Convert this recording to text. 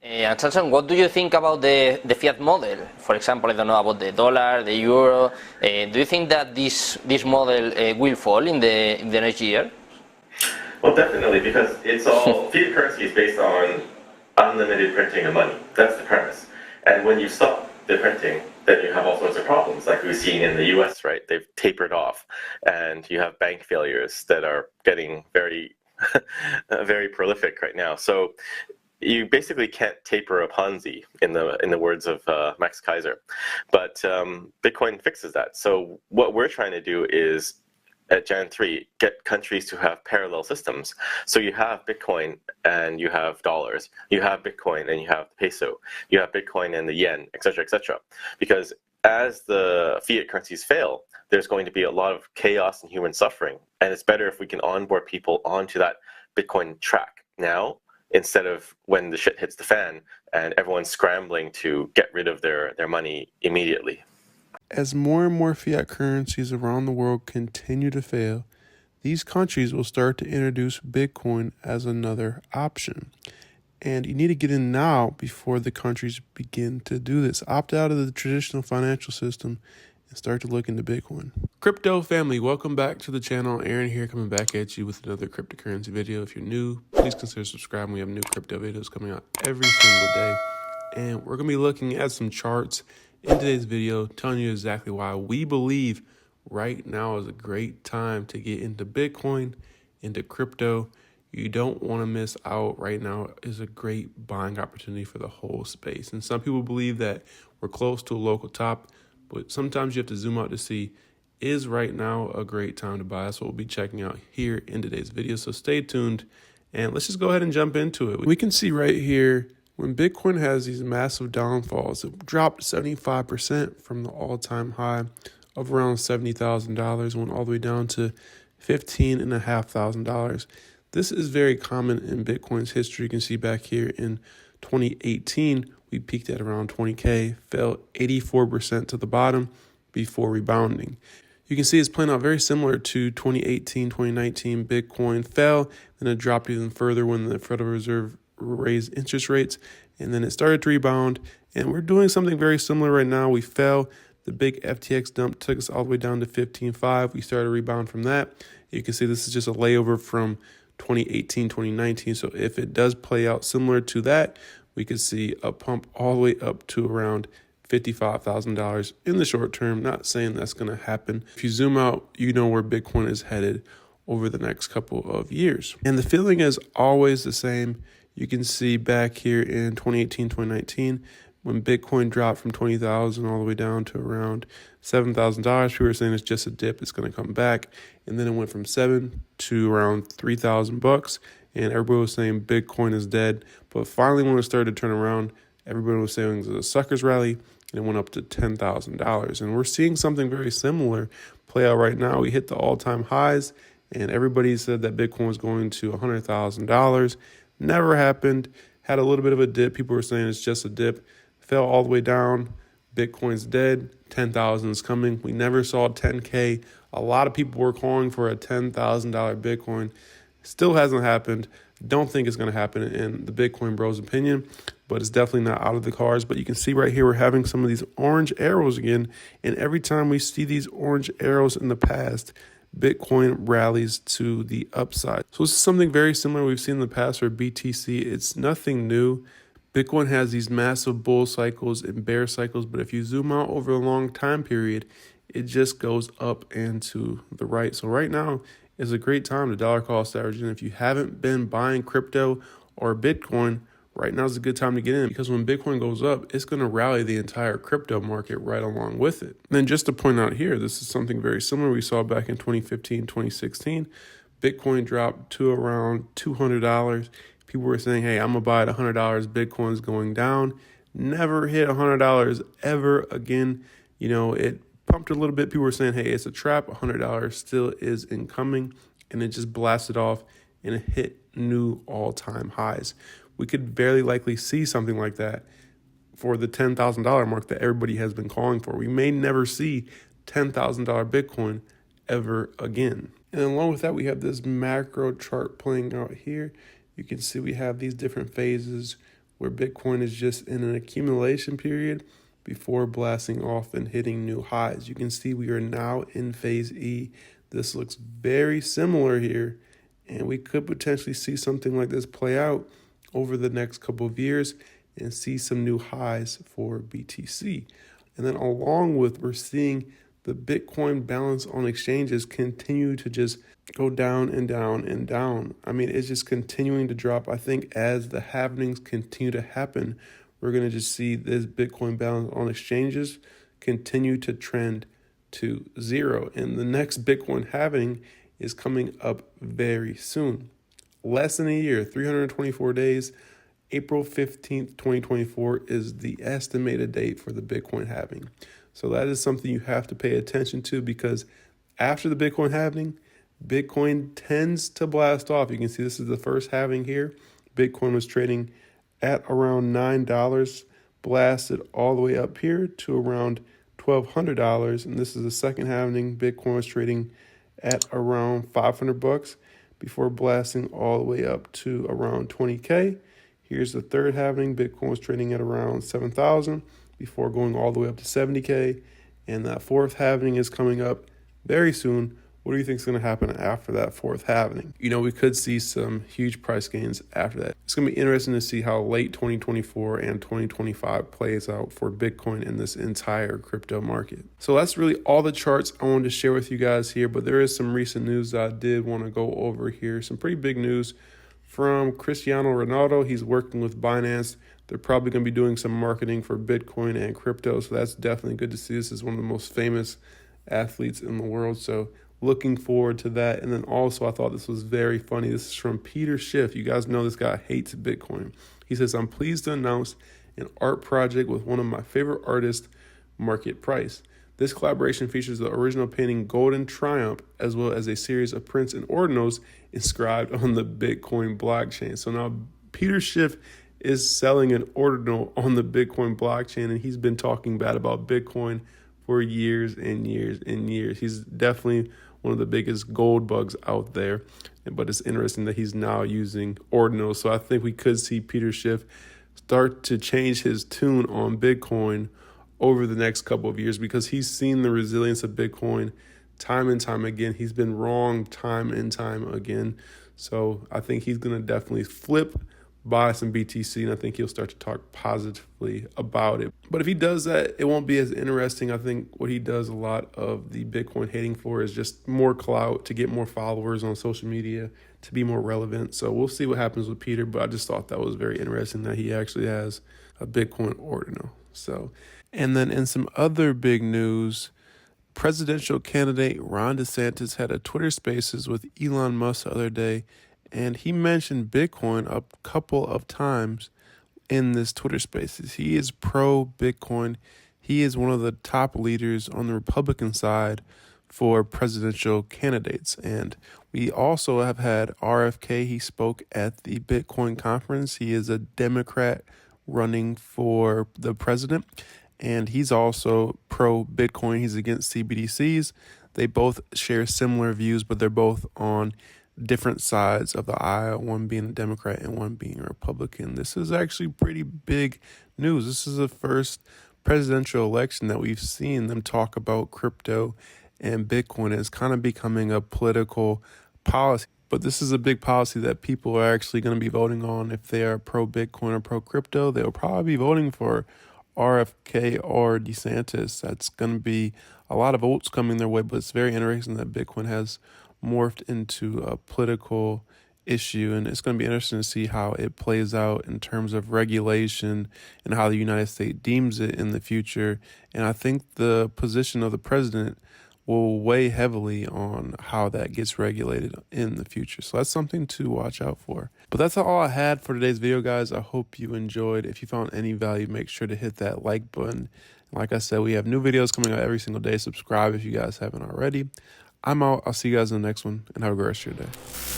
And Samson, what do you think about the fiat model? For example, I don't know about the dollar, the euro. Do you think that this model will fall in the next year? Well, definitely, because it's all fiat currency is based on unlimited printing of money. That's the premise. And when you stop the printing, then you have all sorts of problems, like we've seen in the U.S. Right? They've tapered off, and you have bank failures that are getting very, very prolific right now. So you basically can't taper a Ponzi, in the words of Max Kaiser, but Bitcoin fixes that. So what we're trying to do is, at Jan 3, get countries to have parallel systems. So you have Bitcoin and you have dollars, you have Bitcoin and you have the peso, you have Bitcoin and the yen, etc., etc. Because as the fiat currencies fail, there's going to be a lot of chaos and human suffering, and it's better if we can onboard people onto that Bitcoin track now, instead of when the shit hits the fan and everyone's scrambling to get rid of their money immediately. As more and more fiat currencies around the world continue to fail, these countries will start to introduce Bitcoin as another option. And you need to get in now before the countries begin to do this. Opt out of the traditional financial system and start to look into Bitcoin. Crypto family, welcome back to the channel. Aaron here, coming back at you with another cryptocurrency video. If you're new, please consider subscribing. We have new crypto videos coming out every single day. And we're going to be looking at some charts in today's video, telling you exactly why we believe right now is a great time to get into Bitcoin, into crypto. You don't want to miss out. Right now is a great buying opportunity for the whole space. And some people believe that we're close to a local top, but sometimes you have to zoom out to see, is right now a great time to buy? That's what we'll be checking out here in today's video. So stay tuned and let's just go ahead and jump into it. We can see right here, when Bitcoin has these massive downfalls, it dropped 75% from the all-time high of around $70,000, went all the way down to $15,500. This is very common in Bitcoin's history. You can see back here in 2018, we peaked at around 20K, fell 84% to the bottom before rebounding. You can see it's playing out very similar to 2018, 2019. Bitcoin fell, and it dropped even further when the Federal Reserve raised interest rates, and then it started to rebound, and we're doing something very similar right now. We fell, the big FTX dump took us all the way down to 15.5. We started to rebound from that. You can see this is just a layover from 2018, 2019. So if it does play out similar to that, we could see a pump all the way up to around $55,000 in the short term. Not saying that's going to happen. If you zoom out, you know where Bitcoin is headed over the next couple of years. And the feeling is always the same. You can see back here in 2018, 2019, when Bitcoin dropped from 20,000 all the way down to around $7,000, people were saying it's just a dip, it's going to come back. And then it went from 7 to around 3,000 bucks, and everybody was saying Bitcoin is dead. But finally, when it started to turn around, everybody was saying it was a sucker's rally, and it went up to $10,000. And we're seeing something very similar play out right now. We hit the all-time highs, and everybody said that Bitcoin was going to $100,000. Never happened. Had a little bit of a dip. People were saying it's just a dip. Fell all the way down. Bitcoin's dead. 10,000 is coming. We never saw 10K. A lot of people were calling for a $10,000 Bitcoin. Still hasn't happened. Don't think it's going to happen in the Bitcoin Bros opinion, but it's definitely not out of the cards. But you can see right here, we're having some of these orange arrows again. And every time we see these orange arrows in the past, Bitcoin rallies to the upside. So this is something very similar we've seen in the past for BTC. It's nothing new. Bitcoin has these massive bull cycles and bear cycles, but if you zoom out over a long time period, it just goes up and to the right. So right now is a great time to dollar cost average. And if you haven't been buying crypto or Bitcoin, right now is a good time to get in, because when Bitcoin goes up, it's going to rally the entire crypto market right along with it. And then just to point out here, this is something very similar we saw back in 2015, 2016. Bitcoin dropped to around $200. People were saying, hey, I'm going to buy it $100. Bitcoin's going down. Never hit $100 ever again. You know, it pumped a little bit. People were saying, hey, it's a trap. $100 still is incoming. And it just blasted off and it hit new all-time highs. We could very likely see something like that for the $10,000 mark that everybody has been calling for. We may never see $10,000 Bitcoin ever again. And along with that, we have this macro chart playing out here. You can see we have these different phases where Bitcoin is just in an accumulation period before blasting off and hitting new highs. You can see we are now in phase E. This looks very similar here, and we could potentially see something like this play out over the next couple of years and see some new highs for BTC. And then along with, we're seeing the Bitcoin balance on exchanges continue to just go down and down and down. I mean, it's just continuing to drop. I think as the happenings continue to happen, we're going to just see this Bitcoin balance on exchanges continue to trend to zero. And the next Bitcoin halving is coming up very soon. Less than a year, 324 days. April 15th, 2024 is the estimated date for the Bitcoin halving. So that is something you have to pay attention to, because after the Bitcoin halving, Bitcoin tends to blast off. You can see this is the first halving here. Bitcoin was trading at around $9, blasted all the way up here to around $1,200. And this is the second halving. Bitcoin was trading at around $500 before blasting all the way up to around 20K. Here's the third halving. Bitcoin was trading at around 7,000 before going all the way up to 70K. And that fourth halving is coming up very soon. What do you think is going to happen after that fourth halving? You know, we could see some huge price gains after that. It's going to be interesting to see how late 2024 and 2025 plays out for Bitcoin in this entire crypto market. So that's really all the charts I wanted to share with you guys here, but there is some recent news that I did want to go over here. Some pretty big news from Cristiano Ronaldo. He's working with Binance. They're probably going to be doing some marketing for Bitcoin and crypto, so that's definitely good to see. This is one of the most famous athletes in the world, so looking forward to that. And then also, I thought this was very funny. This is from Peter Schiff. You guys know this guy hates Bitcoin. He says, "I'm pleased to announce an art project with one of my favorite artists, Market Price. This collaboration features the original painting Golden Triumph, as well as a series of prints and ordinals inscribed on the Bitcoin blockchain." So now Peter Schiff is selling an ordinal on the Bitcoin blockchain, and he's been talking bad about Bitcoin for years and years and years. He's definitely one of the biggest gold bugs out there, but it's interesting that he's now using ordinals. So I think we could see Peter Schiff start to change his tune on Bitcoin over the next couple of years, because he's seen the resilience of Bitcoin time and time again. He's been wrong time and time again. So I think he's going to definitely flip, buy some BTC, and I think he'll start to talk positively about it. But if he does that, it won't be as interesting. I think what he does a lot of the Bitcoin hating for is just more clout, to get more followers on social media, to be more relevant. So we'll see what happens with Peter, but I just thought that was very interesting that he actually has a Bitcoin ordinal. So, and then in some other big news, presidential candidate Ron DeSantis had a Twitter Spaces with Elon Musk the other day, and he mentioned Bitcoin a couple of times in this Twitter Spaces. He is pro-Bitcoin. He is one of the top leaders on the Republican side for presidential candidates. And we also have had RFK. He spoke at the Bitcoin conference. He is a Democrat running for the president, and he's also pro-Bitcoin. He's against CBDCs. They both share similar views, but they're both on different sides of the aisle, one being a Democrat and one being a Republican. This is actually pretty big news. This is the first presidential election that we've seen them talk about crypto and Bitcoin. It's kind of becoming a political policy. But this is a big policy that people are actually going to be voting on. If they are pro-Bitcoin or pro-crypto, they'll probably be voting for RFK or DeSantis. That's going to be a lot of votes coming their way, but it's very interesting that Bitcoin has morphed into a political issue, and it's going to be interesting to see how it plays out in terms of regulation and how the United States deems it in the future. And I think the position of the president will weigh heavily on how that gets regulated in the future. So that's something to watch out for. But that's all I had for today's video, guys. I hope you enjoyed. If you found any value, make sure to hit that like button. Like I said, we have new videos coming out every single day. Subscribe if you guys haven't already. I'm out. I'll see you guys in the next one, and have a great rest of your day.